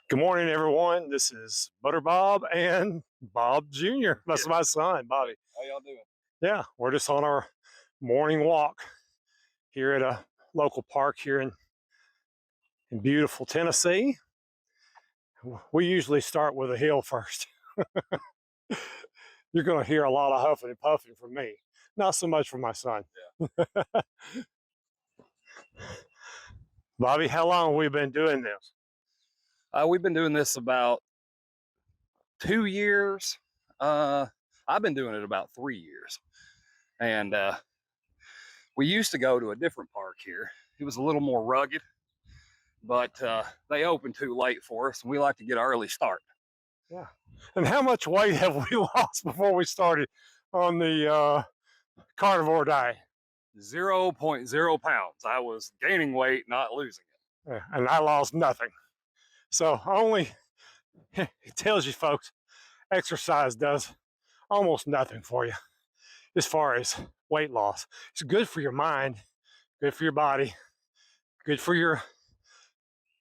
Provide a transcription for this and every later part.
Good morning, everyone. This is Butter Bob and Bob Jr. That's my son, Bobby. How y'all doing? Yeah, we're just on our morning walk here at a local park here in beautiful Tennessee. We usually start with a hill first. You're going to hear a lot of huffing and puffing from me, not so much from my son. Yeah. Bobby, how long have we been doing this? We've been doing this about 2 years. I've been doing it about 3 years. And we used to go to a different park here. It was a little more rugged, but they opened too late for us, and we like to get an early start. Yeah. And how much weight have we lost before we started on the carnivore diet? 0.0 pounds. I was gaining weight, not losing it. Yeah, and I lost nothing. So only, it tells you folks, exercise does almost nothing for you as far as weight loss. It's good for your mind, good for your body, good for your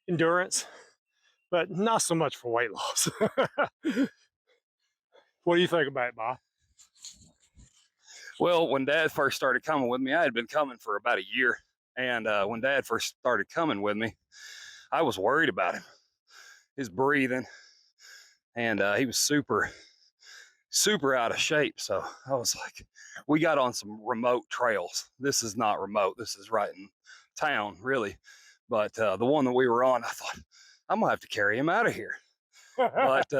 endurance, but not so much for weight loss. What do you think about it, Bob? Well, when Dad first started coming with me, I had been coming for about a year. And when Dad first started coming with me, I was worried about him, his breathing, and he was super out of shape. So I was like, we got on some remote trails. This is not remote. This is right in town, really. But the one that we were on, I thought, I'm gonna have to carry him out of here. But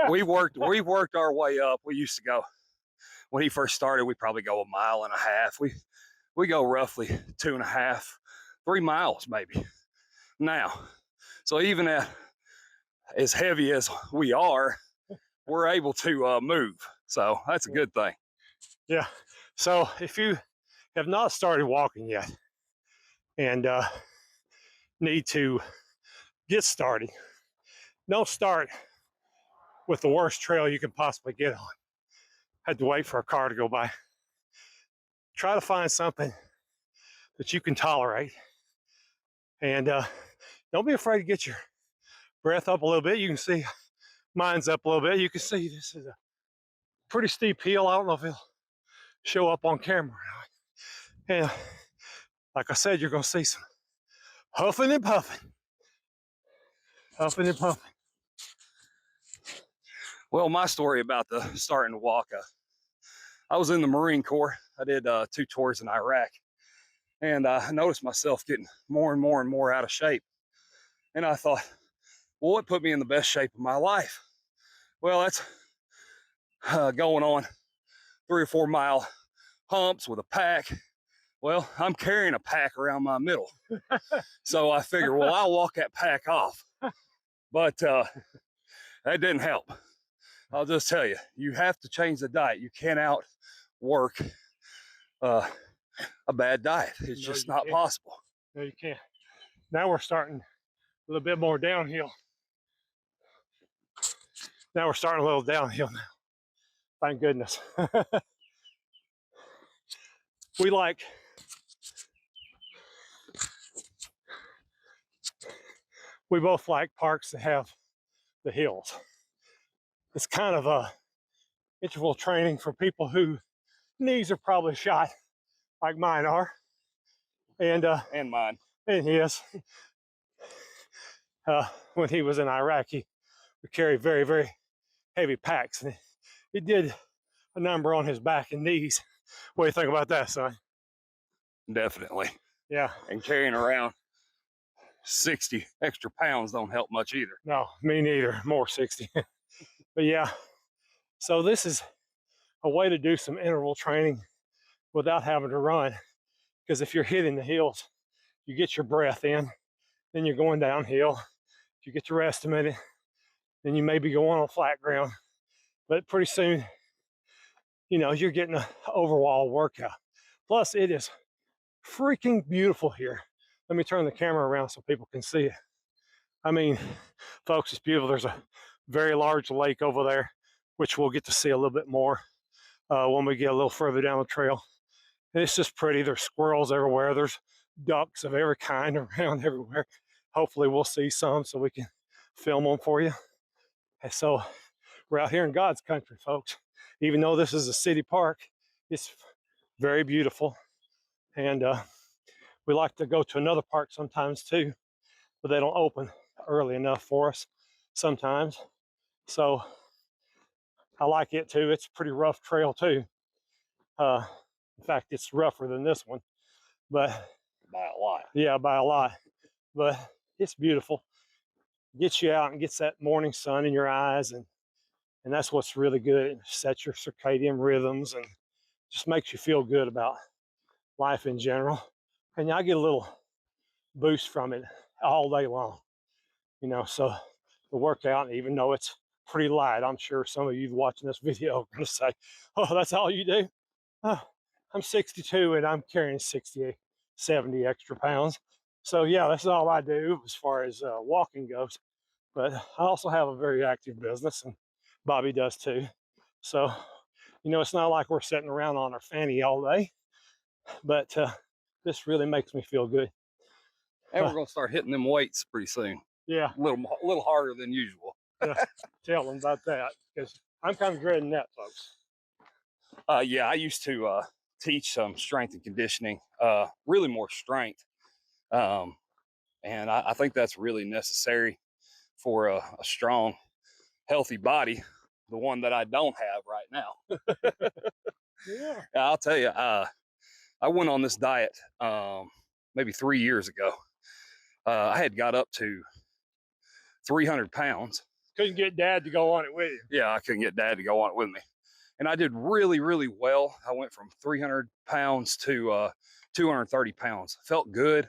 we worked our way up. We used to go, when he first started, we probably go 1.5 miles. We go roughly 2.5, 3 miles maybe now. So even as heavy as we are, we're able to move. So that's a good thing. Yeah. So if you have not started walking yet and need to get started, don't start with the worst trail you can possibly get on. Had to wait for a car to go by. Try to find something that you can tolerate, and don't be afraid to get your breath up a little bit. You can see mine's up a little bit. You can see this is a pretty steep hill. I don't know if it'll show up on camera. And like I said, you're going to see some huffing and puffing. Huffing and puffing. Well, my story about the starting to walk, I was in the Marine Corps. I did 2 tours in Iraq, and I noticed myself getting more and more out of shape. And I thought, well, what put me in the best shape of my life? Well, that's going on 3 or 4 mile humps with a pack. Well, I'm carrying a pack around my middle. So I figured, well, I'll walk that pack off. But that didn't help. I'll just tell you, you have to change the diet. You can't outwork a bad diet. It's just not possible. No, you can't. Now we're starting a little bit more downhill. Now we're starting a little downhill now. Thank goodness. We both like parks that have the hills. It's kind of a interval training for people whose knees are probably shot, like mine are, and mine, and his. When he was in Iraq, he would carry very heavy packs, and it did a number on his back and knees. What do you think about that, son? Definitely. Yeah. And carrying around 60 extra pounds don't help much either. No, me neither. More 60. But yeah, so this is a way to do some interval training without having to run. Because if you're hitting the hills, you get your breath in, then you're going downhill. You get your rest a minute, then you may be going on flat ground. But pretty soon, you know, you're getting an overall workout. Plus, it is freaking beautiful here. Let me turn the camera around so people can see it. I mean, folks, it's beautiful. There's a very large lake over there, which we'll get to see a little bit more when we get a little further down the trail. And it's just pretty. There's squirrels everywhere. There's ducks of every kind around everywhere. Hopefully we'll see some so we can film them for you. And so we're out here in God's country, folks. Even though this is a city park, it's very beautiful. And we like to go to another park sometimes too, but they don't open early enough for us sometimes. So I like it too. It's a pretty rough trail too. In fact, it's rougher than this one, but By a lot. yeah, by a lot. But it's beautiful. Gets you out and gets that morning sun in your eyes, and that's what's really good. It sets your circadian rhythms and just makes you feel good about life in general. And I get a little boost from it all day long, so the workout, even though it's pretty light, I'm sure some of you watching this video are going to say, oh, that's all you do? Oh, I'm 62 and I'm carrying 60, 70 extra pounds. So yeah, that's all I do as far as walking goes. But I also have a very active business, and Bobby does too. So, it's not like we're sitting around on our fanny all day, but this really makes me feel good. And we're going to start hitting them weights pretty soon. Yeah. A little harder than usual. Tell them about that, because I'm kind of dreading that, folks. Yeah, I used to teach some strength and conditioning, really more strength. And I think that's really necessary for a strong, healthy body, the one that I don't have right now. Yeah. I'll tell you, I went on this diet maybe 3 years ago. I had got up to 300 pounds. Couldn't get Dad to go on it with you. Yeah, I couldn't get Dad to go on it with me. And I did really, really well. I went from 300 pounds to 230 pounds. Felt good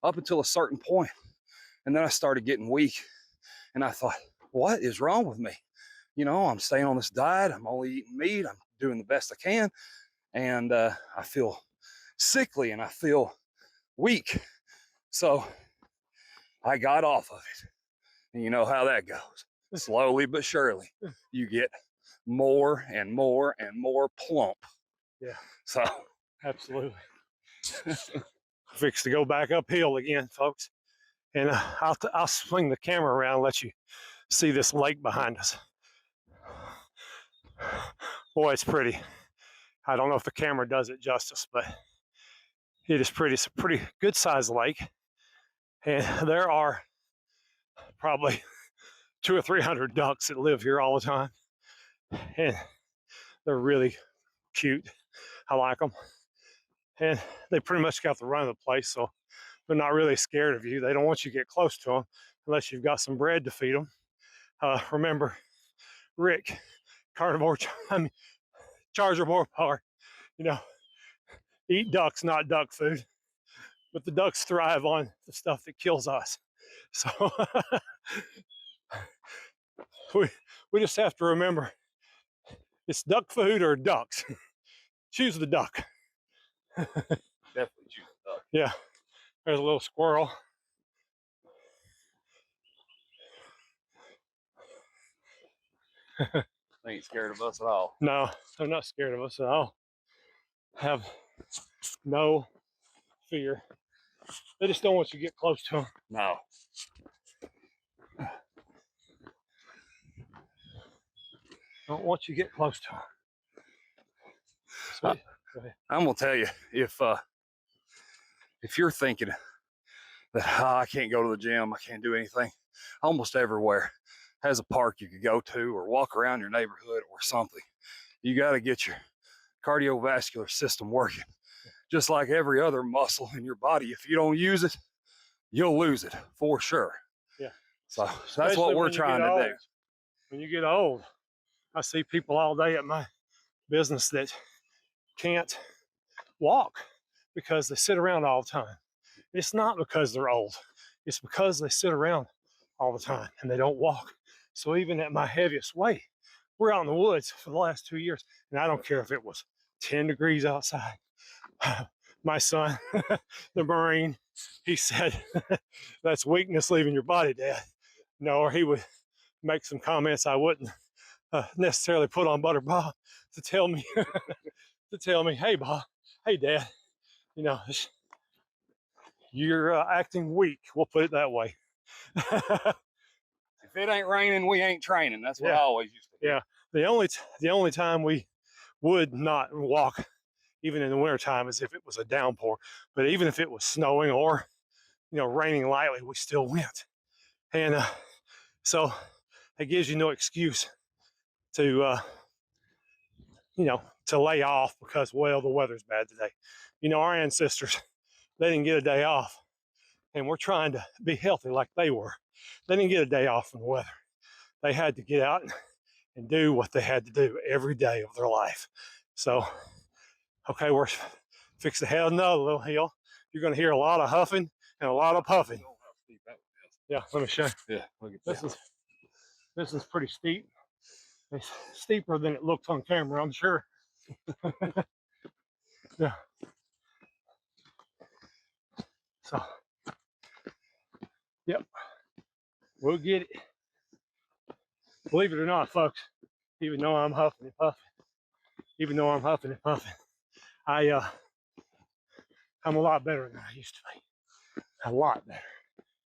up until a certain point. And then I started getting weak. And I thought, what is wrong with me? I'm staying on this diet. I'm only eating meat. I'm doing the best I can. And I feel sickly and I feel weak. So I got off of it. And you know how that goes. Slowly but surely, you get more and more and more plump. Yeah. So absolutely. Fix to go back uphill again, folks. And I'll swing the camera around and let you see this lake behind us. Boy, it's pretty. I don't know if the camera does it justice, but it is pretty. It's a pretty good sized lake. And there are probably 200 or 300 ducks that live here all the time. And they're really cute. I like them. And they pretty much got the run of the place, so they're not really scared of you. They don't want you to get close to them unless you've got some bread to feed them. Remember, Rick, carnivore, charger more power, eat ducks, not duck food. But the ducks thrive on the stuff that kills us. So we just have to remember, it's duck food or ducks. Choose the duck. definitely choose the duck. Yeah, there's a little squirrel. They ain't scared of us at all. No, they're not scared of us at all. Have no fear. They just don't want you to get close to them. No. Don't want you to get close to them. So, go ahead. I'm gonna tell you, if you're thinking that I can't go to the gym, I can't do anything, almost everywhere has a park you could go to or walk around your neighborhood or something. You got to get your cardiovascular system working, just like every other muscle in your body. If you don't use it, you'll lose it for sure. Yeah. So that's what we're trying to do. When you get old, I see people all day at my business that can't walk because they sit around all the time. It's not because they're old. It's because they sit around all the time and they don't walk. So even at my heaviest weight, we're out in the woods for the last 2 years, and I don't care if it was 10 degrees outside. My son, the Marine, he said, that's weakness leaving your body, Dad. No, or he would make some comments I wouldn't necessarily put on Butter Bob to tell me, hey, Bob, hey, Dad, you're acting weak. We'll put it that way. if it ain't raining, we ain't training. That's what I always used to do. Yeah. The only time we would not walk, even in the wintertime, is if it was a downpour. But even if it was snowing or, raining lightly, we still went. And so it gives you no excuse to, to lay off because, well, the weather's bad today. Our ancestors, they didn't get a day off. And we're trying to be healthy like they were. They didn't get a day off from the weather. They had to get out and do what they had to do every day of their life. So, okay, we're fixing to head another little hill. You're going to hear a lot of huffing and a lot of puffing. Yeah, let me show you. Yeah, look at this. This is pretty steep. It's steeper than it looks on camera, I'm sure. Yeah. So, yep, we'll get it. Believe it or not, folks, even though I'm huffing and puffing, I'm a lot better than I used to be. A lot better.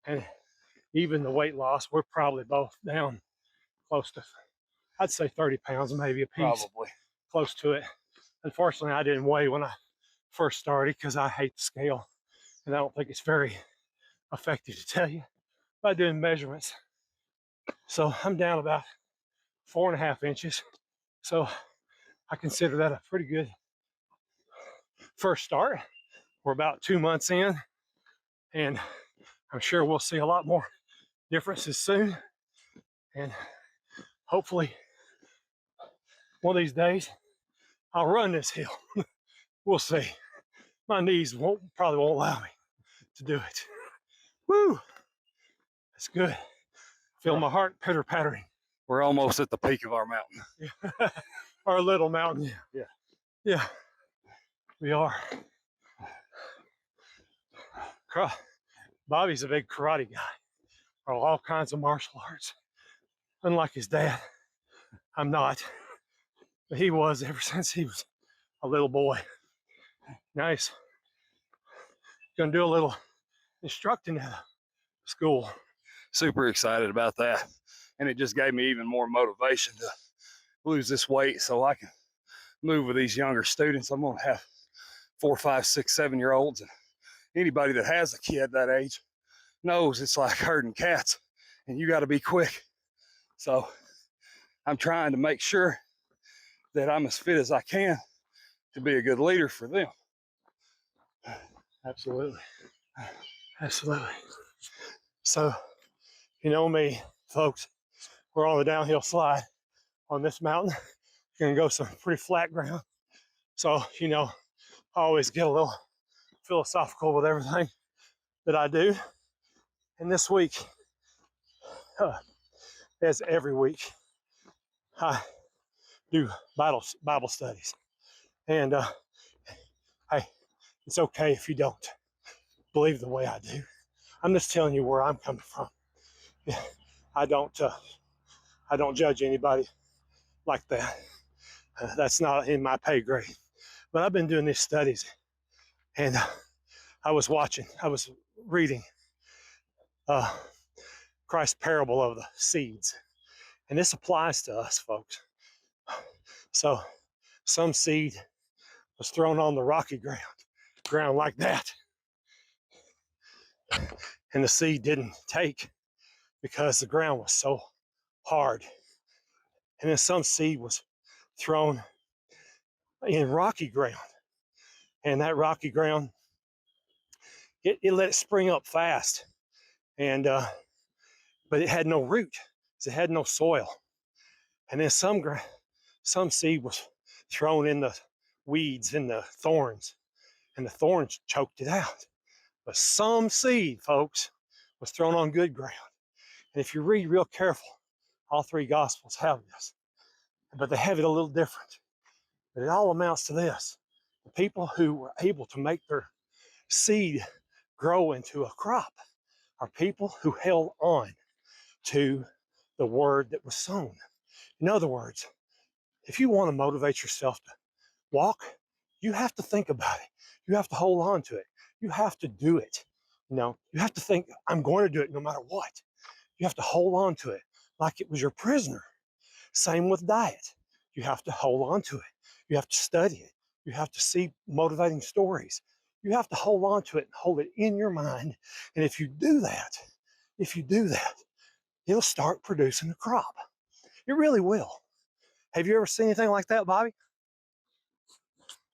And even the weight loss, we're probably both down close to, I'd say 30 pounds, maybe a piece. Probably. Close to it. Unfortunately, I didn't weigh when I first started because I hate the scale. And I don't think it's very effective to tell you by doing measurements. So I'm down about 4.5 inches. So I consider that a pretty good first start. We're about 2 months in, and I'm sure we'll see a lot more differences soon. And hopefully one of these days I'll run this hill. We'll see. My knees probably won't allow me to do it. Woo! That's good. Feel my heart pitter pattering. We're almost at the peak of our mountain. Yeah. Our little mountain. Yeah. We are. Bobby's a big karate guy. All kinds of martial arts. Unlike his dad, I'm not. But he was ever since he was a little boy. Nice. Gonna do a little instructing at a school. Super excited about that. And it just gave me even more motivation to lose this weight so I can move with these younger students. I'm gonna have 4, 5, 6, 7-year-olds, and anybody that has a kid that age knows it's like herding cats and you got to be quick. So I'm trying to make sure that I'm as fit as I can to be a good leader for them. Absolutely. So, you know me, folks, we're on the downhill slide on this mountain. You're gonna go some pretty flat ground. So, I always get a little philosophical with everything that I do. And this week, as every week, I do Bible studies. And hey, it's okay if you don't believe the way I do. I'm just telling you where I'm coming from. I don't judge anybody like that. That's not in my pay grade. But I've been doing these studies, and I was reading Christ's parable of the seeds. And this applies to us, folks. So some seed was thrown on the rocky ground like that. And the seed didn't take because the ground was so hard. And then some seed was thrown in rocky ground. And that rocky ground, it let it spring up fast. And but it had no root, it had no soil. And then some seed was thrown in the weeds and the thorns, and the thorns choked it out. But some seed, folks, was thrown on good ground. And if you read real careful, all 3 Gospels have this, but they have it a little different. But it all amounts to this. The people who were able to make their seed grow into a crop are people who held on to the word that was sown. In other words, if you want to motivate yourself to walk, you have to think about it. You have to hold on to it. You have to do it. You have to think, I'm going to do it no matter what. You have to hold on to it. like it was your prisoner. Same with diet. You have to hold on to it. You have to study it. You have to see motivating stories. You have to hold on to it and hold it in your mind. And if you do that, it'll start producing a crop. It really will. Have you ever seen anything like that, Bobby?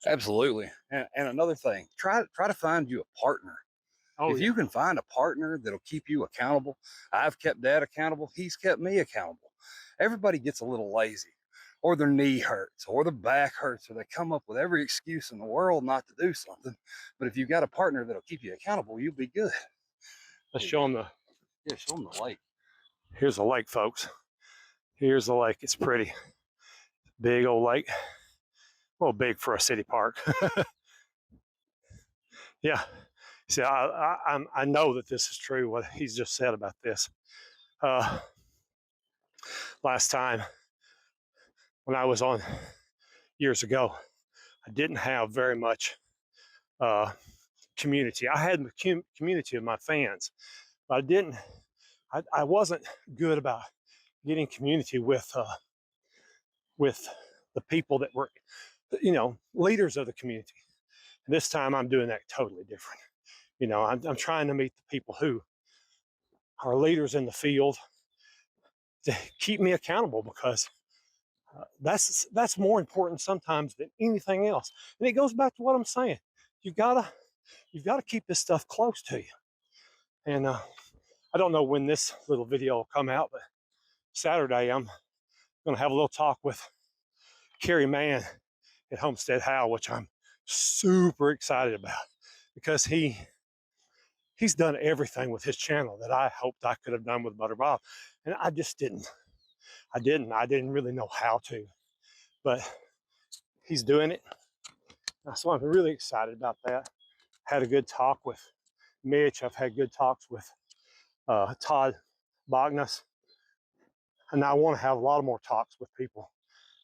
Absolutely. And another thing, try to find you a partner. If you can find a partner that'll keep you accountable, I've kept Dad accountable. He's kept me accountable. Everybody gets a little lazy, or their knee hurts, or their back hurts, or they come up with every excuse in the world not to do something. But if you've got a partner that'll keep you accountable, you'll be good. Let's show them show them the lake. Here's the lake, folks. Here's the lake. It's pretty. Big old lake. Well, big for a city park. Yeah. See, I know that this is true, what he's just said about this. Last time when I was on years ago, I didn't have very much community. I had the community of my fans, but I wasn't good about getting community with the people that were, leaders of the community. And this time I'm doing that totally different. I'm trying to meet the people who are leaders in the field to keep me accountable, because that's more important sometimes than anything else. And it goes back to what I'm saying. You've got to keep this stuff close to you. And I don't know when this little video will come out, but Saturday I'm going to have a little talk with Kerry Mann at Homestead How, which I'm super excited about, because he's done everything with his channel that I hoped I could have done with Butter Bob, and I just didn't. I didn't really know how to, but he's doing it. So I'm really excited about that. Had a good talk with Mitch. I've had good talks with Todd Bognas, and I want to have a lot more talks with people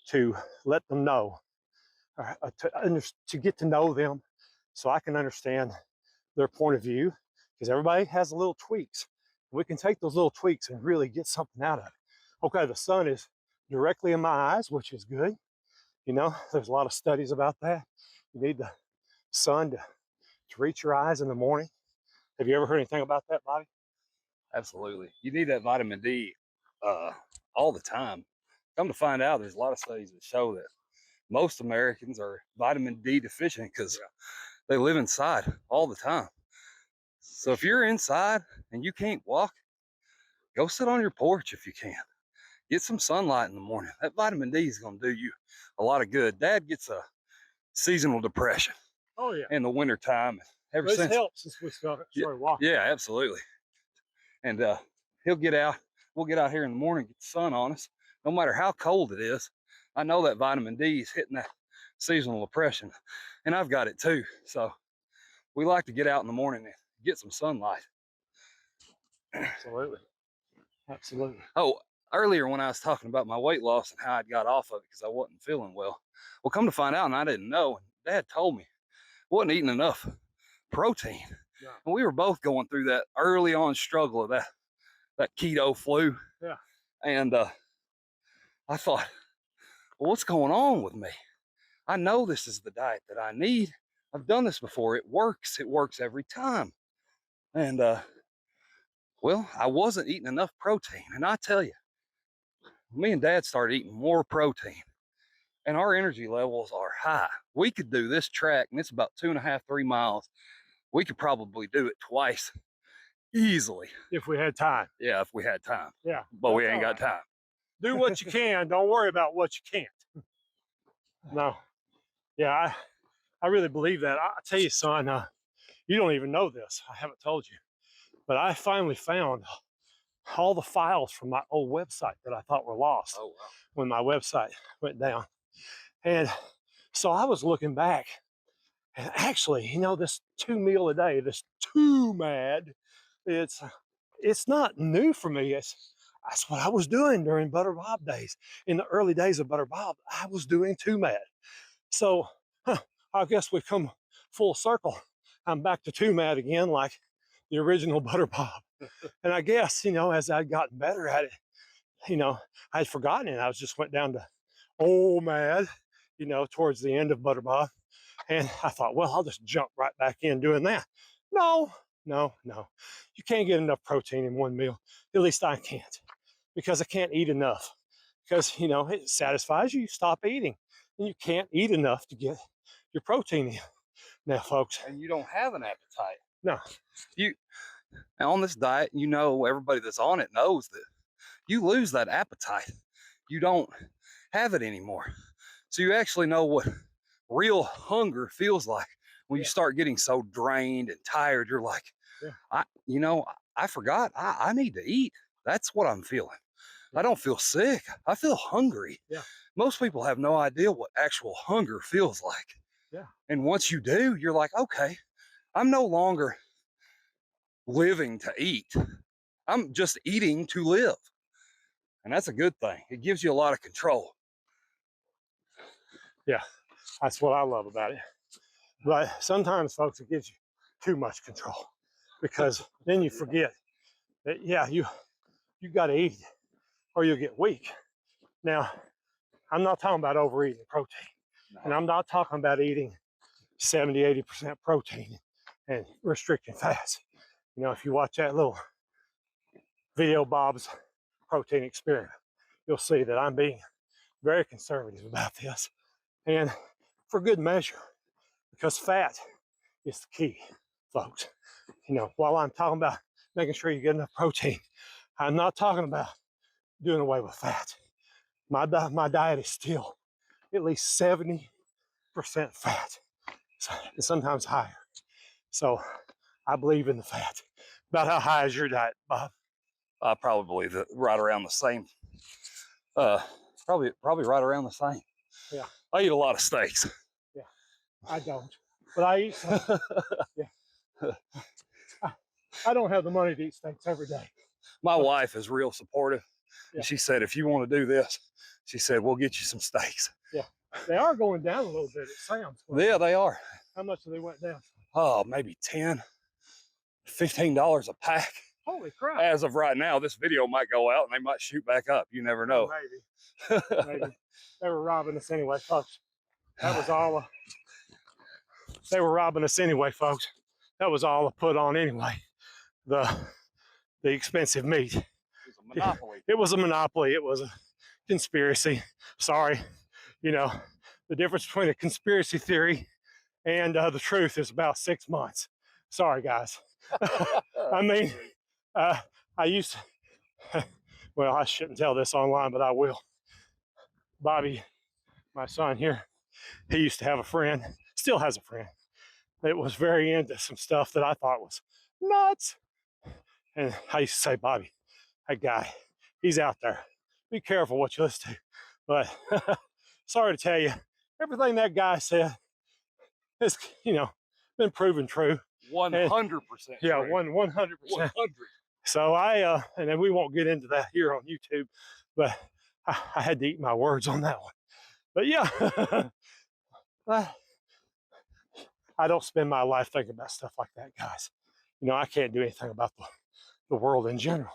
to let them know, to get to know them, so I can understand their point of view, because everybody has little tweaks. We can take those little tweaks and really get something out of it. Okay, the sun is directly in my eyes, which is good. There's a lot of studies about that. You need the sun to reach your eyes in the morning. Have you ever heard anything about that, Bobby? Absolutely. You need that vitamin D all the time. Come to find out, there's a lot of studies that show that most Americans are vitamin D deficient because they live inside all the time. So if you're inside and you can't walk, go sit on your porch if you can. Get some sunlight in the morning. That vitamin D is going to do you a lot of good. Dad gets a seasonal depression. Oh yeah. In the wintertime. This helps since we started walking. Yeah, absolutely. And he'll get out. We'll get out here in the morning, get the sun on us. No matter how cold it is, I know that vitamin D is hitting that seasonal depression, and I've got it too. So we like to get out in the morning and get some sunlight. Absolutely. Oh, earlier when I was talking about my weight loss and how I got off of it because I wasn't feeling well, come to find out, and I didn't know, and Dad told me I wasn't eating enough protein. Yeah. And we were both going through that early on struggle of that keto flu. Yeah. And I thought, well, what's going on with me? I know this is the diet that I need. I've done this before. It works. It works every time. And I wasn't eating enough protein. And I tell you, me and Dad started eating more protein, and our energy levels are high. We could do this track, and it's about 2.5, 3 miles. We could probably do it twice easily. If we had time. Yeah, if we had time. Yeah. But we ain't got time. Do what you can. Don't worry about what you can't. No. Yeah, I really believe that. I tell you, son, you don't even know this. I haven't told you. But I finally found all the files from my old website that I thought were lost. Oh, wow. When my website went down. And so I was looking back, and actually, this 2 meal a day, this too mad, it's not new for me. That's what I was doing during Butter Bob days. In the early days of Butter Bob, I was doing too mad. So I guess we've come full circle. I'm back to too mad again, like the original Butter Bob. And I guess, as I'd gotten better at it, you know, I had forgotten it. I just went down to old mad, you know, towards the end of Butterbath. And I thought, well, I'll just jump right back in doing that. No, no, no. You can't get enough protein in one meal. At least I can't, because I can't eat enough. Because, you know, it satisfies you, you stop eating. And you can't eat enough to get your protein in. Now, folks. And you don't have an appetite. No. You on this diet, you know, everybody that's on it knows that you lose that appetite. You don't have it anymore. So you actually know what real hunger feels like when you start getting so drained and tired. You're like, I forgot. I need to eat. That's what I'm feeling. I don't feel sick. I feel hungry. Yeah. Most people have no idea what actual hunger feels like. Yeah. And once you do, you're like, okay, I'm no longer living to eat. I'm just eating to live. And that's a good thing. It gives you a lot of control. Yeah, that's what I love about it. But sometimes, folks, it gives you too much control, because then you forget that, yeah, you got to eat or you'll get weak. Now, I'm not talking about overeating protein. No. And I'm not talking about eating 70, 80% protein and restricting fats. You know, if you watch that little video, Bob's protein experiment, you'll see that I'm being very conservative about this, and for good measure, because fat is the key, folks. You know, while I'm talking about making sure you get enough protein, I'm not talking about doing away with fat. My diet is still at least 70% fat, and sometimes higher. So I believe in the fat. About how high is your diet, Bob? Probably right around the same. Probably right around the same. Yeah. I eat a lot of steaks. Yeah. I don't, but I eat some. Yeah. I don't have the money to eat steaks every day. My wife is real supportive. Yeah. And she said, if you want to do this, she said, we'll get you some steaks. Yeah. They are going down a little bit, it sounds. Yeah, they are. How much do they went down? Oh, maybe $10, $15 a pack. Holy crap. As of right now, this video might go out and they might shoot back up. You never know. Oh, maybe. Maybe. They were robbing us anyway, folks. That was all. They were robbing us anyway, folks. That was all put on anyway. The expensive meat. It was a monopoly. It was a monopoly. It was a conspiracy. Sorry. You know, the difference between a conspiracy theory and the truth is about 6 months. Sorry, guys. I mean, I used to, well, I shouldn't tell this online, but I will. Bobby, my son here, he used to have a friend, still has a friend, that was very into some stuff that I thought was nuts. And I used to say, Bobby, that guy, he's out there. Be careful what you listen to. But sorry to tell you, everything that guy said has, you know, been proven true. 100%. Yeah, 100%. So and then we won't get into that here on YouTube, but I had to eat my words on that one. But yeah, I don't spend my life thinking about stuff like that, guys. You know, I can't do anything about the world in general.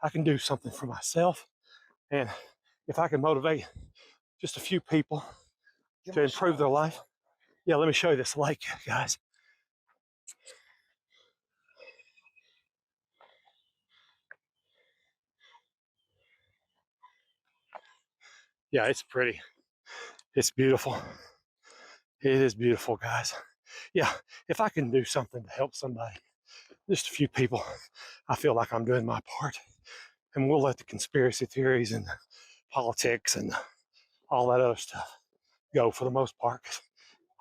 I can do something for myself. And if I can motivate just a few people to improve their life. Yeah, let me show you this lake, guys. Yeah, it's pretty. It's beautiful. It is beautiful, guys. Yeah, if I can do something to help somebody, just a few people, I feel like I'm doing my part. And we'll let the conspiracy theories and the politics and all that other stuff go for the most part.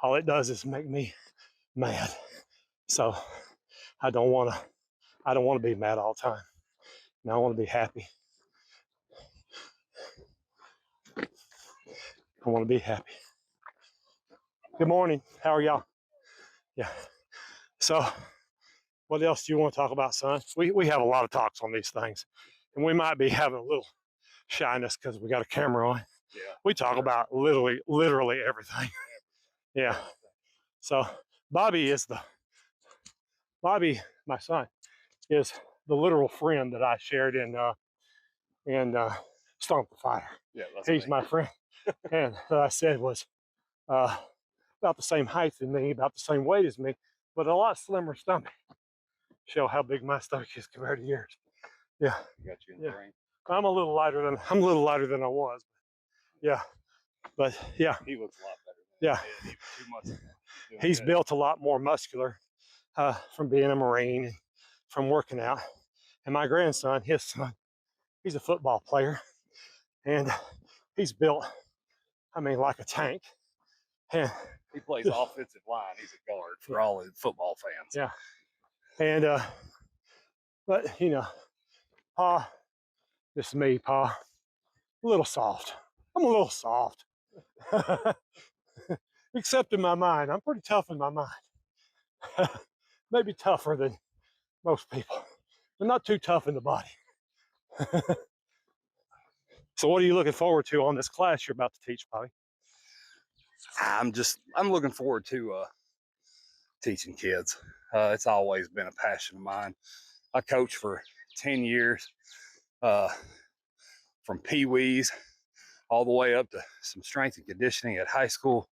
All it does is make me mad. So I don't want to be mad all the time. I want to be happy. I want to be happy. Good morning. How are y'all? Yeah. So what else do you want to talk about, son? We have a lot of talks on these things. And we might be having a little shyness because we got a camera on. Yeah. We talk about literally everything. Yeah. So Bobby, my son, is the literal friend that I shared in Stomp the Fighter. Yeah, that's He's me. my friend. And that I said was about the same height as me, about the same weight as me, but a lot slimmer stomach. Show how big my stomach is compared to yours. Yeah. Got you in the brain. I'm a little lighter than I was. Yeah. But yeah. He looks a lot better than yeah. he did. He was 2 months ago. He's built a lot more muscular from being a Marine and from working out. And my grandson, his son, he's a football player. And he's built, I mean, like a tank. And he plays offensive line. He's a guard for all the football fans. Yeah. And but you know, Pa, this is me, Pa. A little soft. I'm a little soft. Except in my mind. I'm pretty tough in my mind. Maybe tougher than most people, but not too tough in the body. So what are you looking forward to on this class you're about to teach, Bobby? I'm looking forward to teaching kids. It's always been a passion of mine. I coached for 10 years, from pee-wees all the way up to some strength and conditioning at high school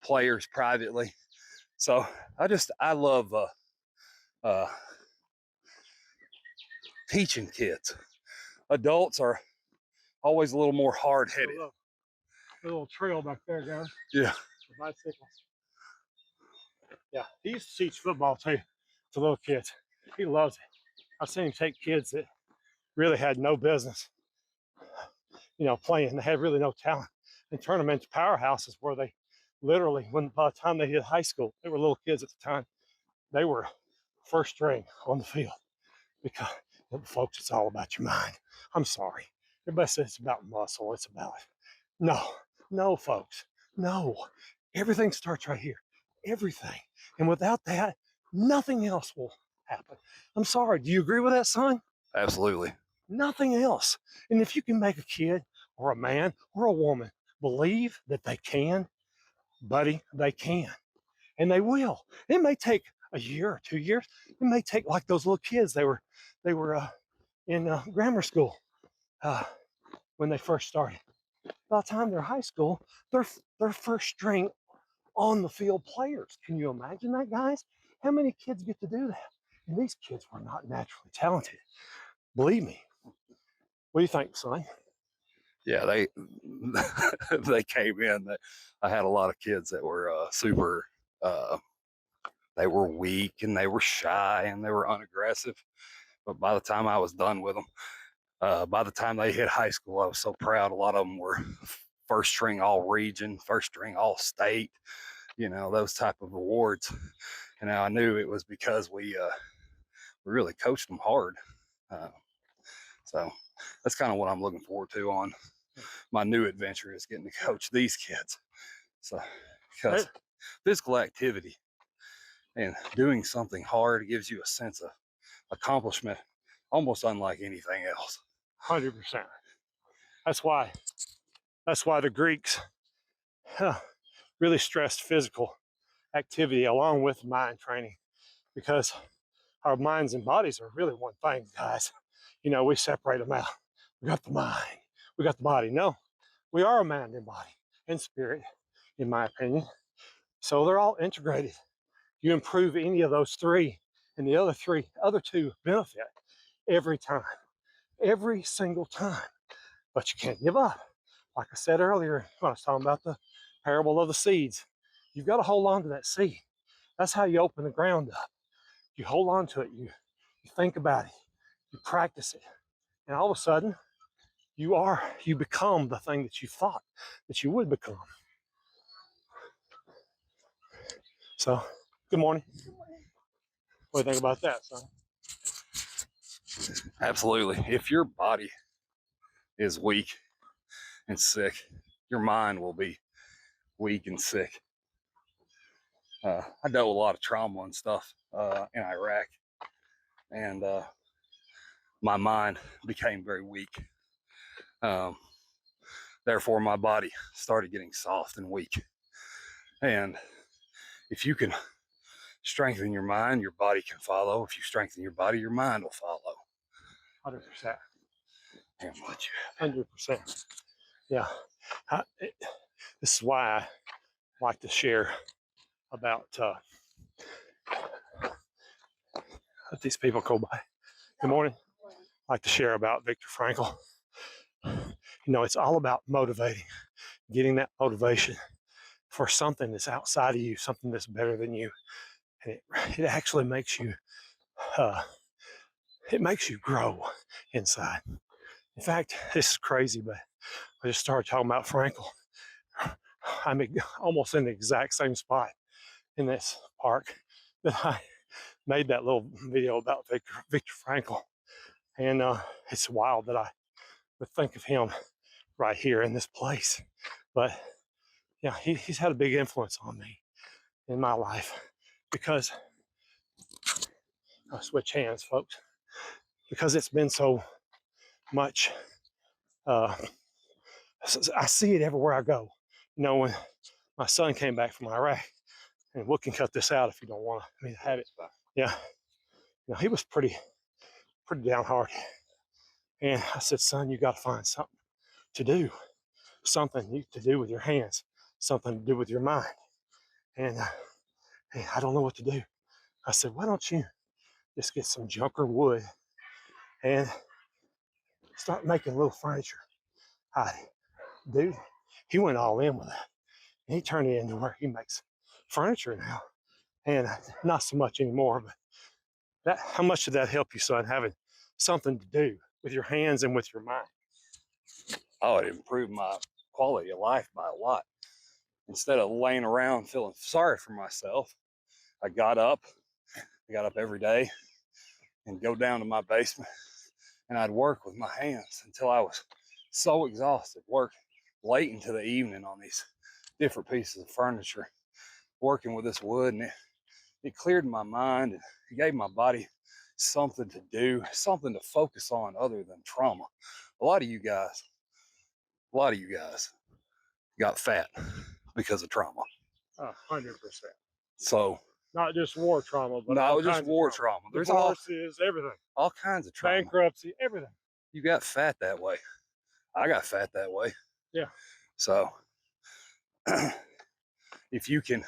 players privately. So I love teaching kids. Adults are always a little more hard-headed. A little trail back there, guys. Yeah. The bicycles. Yeah, he used to teach football too to little kids. He loves it. I've seen him take kids that really had no business, playing. They had really no talent, and turn them into powerhouses where they literally, by the time they hit high school, they were little kids at the time. They were first string on the field because, folks, it's all about your mind. I'm sorry. Everybody says it's about muscle. It's about no, folks. No. Everything starts right here. Everything. And without that, nothing else will happen. I'm sorry. Do you agree with that, son? Absolutely. Nothing else. And if you can make a kid or a man or a woman believe that they can, buddy, they can. And they will. It may take a year or 2 years. It may take like those little kids. They were in grammar school when they first started. By the time they're high school, they're first string on the field players. Can you imagine that, guys? How many kids get to do that? And these kids were not naturally talented. Believe me. What do you think, son? Yeah, they they came in. I had a lot of kids that were super. They were weak and they were shy and they were unaggressive. But by the time I was done with them, by the time they hit high school, I was so proud. A lot of them were first string all region, first string all state, those type of awards. And I knew it was because we really coached them hard. So that's kind of what I'm looking forward to on my new adventure, is getting to coach these kids. So because physical activity and doing something hard gives you a sense of accomplishment almost unlike anything else. 100%. That's why the Greeks really stressed physical activity along with mind training, because our minds and bodies are really one thing, guys. We separate them out. We got the mind, we got the body. No, we are a mind and body and spirit, in my opinion. So they're all integrated. You improve any of those three, and the other two benefit every time, every single time. But you can't give up. Like I said earlier when I was talking about the parable of the seeds, you've got to hold on to that seed. That's how you open the ground up. You hold on to it, you think about it, you practice it, and all of a sudden you become the thing that you thought that you would become. So, good morning. What do you think about that, son? Absolutely. If your body is weak and sick, your mind will be weak and sick. I dealt with a lot of trauma and stuff in Iraq, and my mind became very weak. Therefore, my body started getting soft and weak. And if you can strengthen your mind, your body can follow. If you strengthen your body, your mind will follow. 100%. Here, I'll let you 100%. Yeah. This is why I like to share about let these people go by. Good morning. I like to share about Viktor Frankl. It's all about motivating, getting that motivation for something that's outside of you, something that's better than you. And it actually makes you grow inside. In fact, this is crazy, but I just started talking about Frankl. I'm almost in the exact same spot in this park that I made that little video about Viktor Frankl. And it's wild that I would think of him right here in this place. But yeah, he's had a big influence on me in my life because I'll switch hands, folks, because it's been so much. I see it everywhere I go. When my son came back from Iraq, and we can cut this out if you don't want me to have it. Yeah, he was pretty downhearted, and I said, "Son, you got to find something to do, something to do with your hands, something to do with your mind." And hey, I don't know what to do. I said, "Why don't you just get some junker wood and start making little furniture?" Dude, he went all in with that. And he turned it into where he makes furniture now. And not so much anymore, but how much did that help you, son, having something to do with your hands and with your mind? Oh, it improved my quality of life by a lot. Instead of laying around feeling sorry for myself, I got up every day and go down to my basement, and I'd work with my hands until I was so exhausted, work late into the evening on these different pieces of furniture, working with this wood, and it cleared my mind and it gave my body something to do, something to focus on other than trauma. A lot of you guys got fat because of trauma. 100%. So Not just war trauma, but no, just war trauma. There's divorces, everything, all kinds of trauma. bankruptcy, everything. You got fat that way. I got fat that way. Yeah. So if you can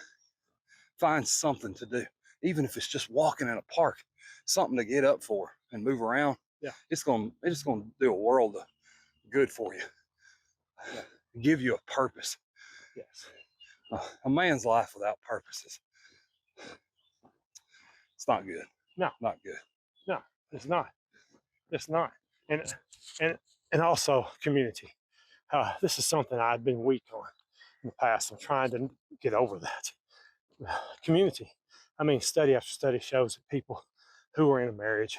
find something to do, even if it's just walking in a park, something to get up for and move around, yeah, it's gonna do a world of good for you. Yeah. Give you a purpose. Yes. A man's life without purpose it's not good. No, not good. No, it's not. It's not. And also community. This is something I've been weak on in the past. I'm trying to get over that. Community. I mean, study after study shows that people who are in a marriage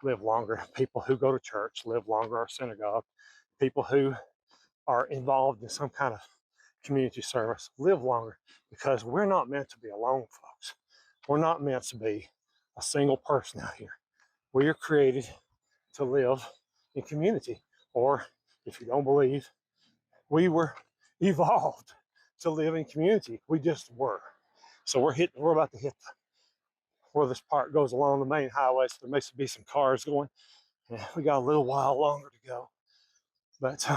live longer. People who go to church live longer, or synagogue. People who are involved in some kind of community service live longer, because we're not meant to be alone, folks. We're not meant to be a single person out here. We are created to live in community. Or if you don't believe, we were evolved to live in community. We just were. So we're about to hit where this part goes along the main highway. So there may be some cars going. And we got a little while longer to go. But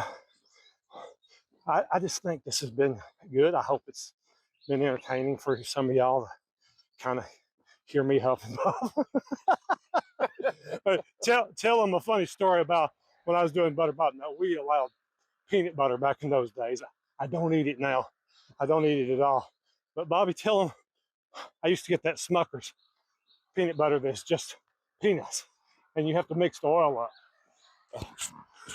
I just think this has been good. I hope it's been entertaining for some of y'all to kind of hear me huff and puff. Tell them a funny story about when I was doing butter pop. No, we allowed peanut butter back in those days. I don't eat it now. I don't eat it at all. But Bobby, tell them I used to get that Smucker's peanut butter that's just peanuts, and you have to mix the oil up.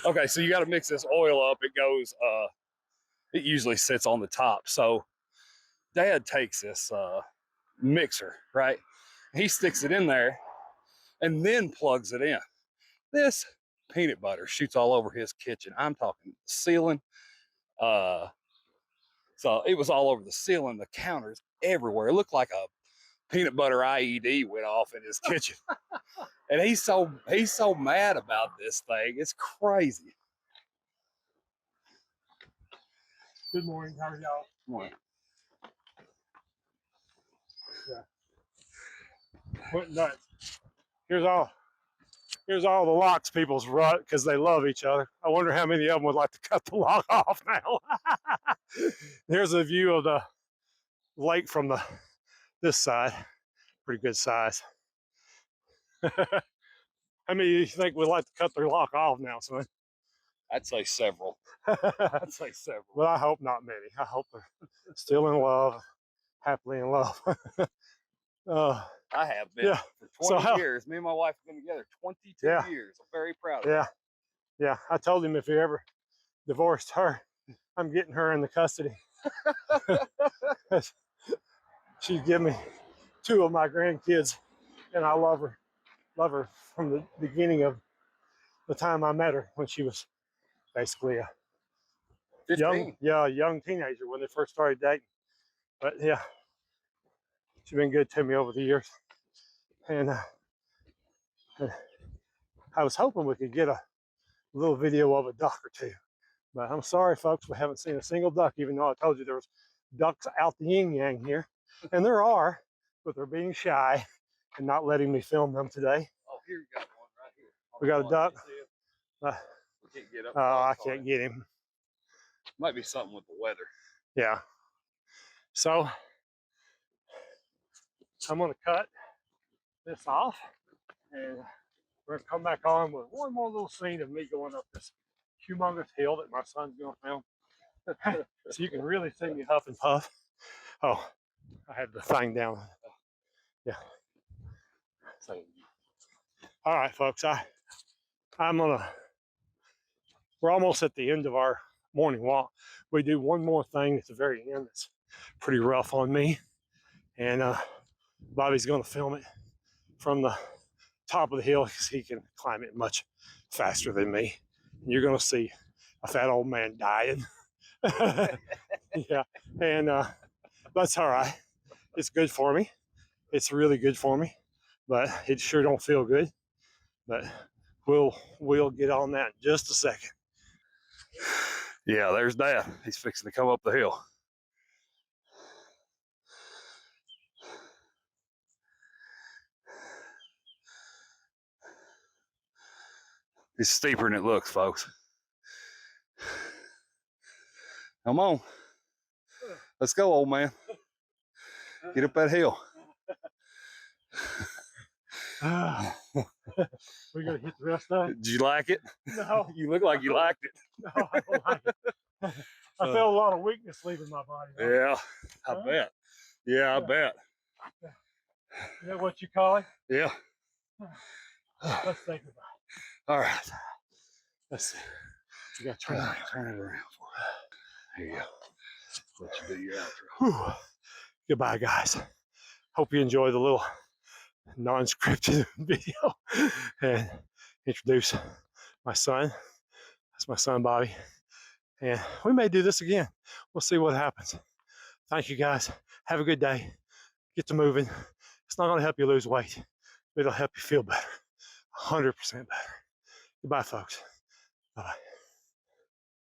Okay, so you got to mix this oil up. It goes, it usually sits on the top. So Dad takes this mixer, right? He sticks it in there and then plugs it in. This peanut butter shoots all over his kitchen. I'm talking ceiling. So it was all over the ceiling, the counters, everywhere. It looked like a peanut butter IED went off in his kitchen. And he's so mad about this thing. It's crazy. Good morning. How are y'all? Morning. Yeah. Went nuts. Here's all Here's all the locks people's rut because they love each other. I wonder how many of them would like to cut the lock off now. There's a view of the lake from this side. Pretty good size. How many do you think would like to cut their lock off now, son? I'd say several. I'd say several. Well, I hope not many. I hope they're still in love, happily in love. I have been Yeah. for 20 years. Me and my wife have been together 22 Yeah. years. I'm very proud of Yeah. Yeah. I told him if he ever divorced her, I'm getting her in the custody. She'd give me 2 of my grandkids, and I love her. Love her from the beginning of the time I met her, when she was basically a 15. young teenager when they first started dating. But yeah, she's been good to me over the years. And I was hoping we could get a little video of a duck or two. But I'm sorry, folks, we haven't seen a single duck, even though I told you there was ducks out the yin-yang here. And there are, but they're being shy and not letting me film them today. Oh, here you got one right here. We got a duck. We can't get up. I can't get him. Might be something with the weather. Yeah. So I'm going to cut this off, and we're going to come back on with one more little scene of me going up this humongous hill that my son's going to film. So you can really see me huff and puff. Oh, I had the thing down. Yeah. So, all right, folks. We're almost at the end of our morning walk. We do one more thing at the very end that's pretty rough on me, and Bobby's going to film it from the top of the hill because he can climb it much faster than me. And you're going to see a fat old man dying. Yeah, and that's all right. It's good for me. It's really good for me, but it sure don't feel good. But we'll get on that in just a second. Yeah, there's Dad. He's fixing to come up the hill. It's steeper than it looks, folks. Come on. Let's go, old man. Get up that hill. We're going to hit the rest of it? Did you like it? No. You look like you liked it. No, I don't like it. I felt a lot of weakness leaving my body. Yeah, I bet. Yeah, I bet. Is that what you call it? Yeah. Let's think about it. All right. Let's see. You got to turn it around for me. Here you go. Let you do your outro. Whew. Goodbye, guys. Hope you enjoy the little non-scripted video and introduce my son. That's my son, Bobby. And we may do this again. We'll see what happens. Thank you, guys. Have a good day. Get to moving. It's not going to help you lose weight, but it'll help you feel better. 100% better. Goodbye, folks. Bye-bye.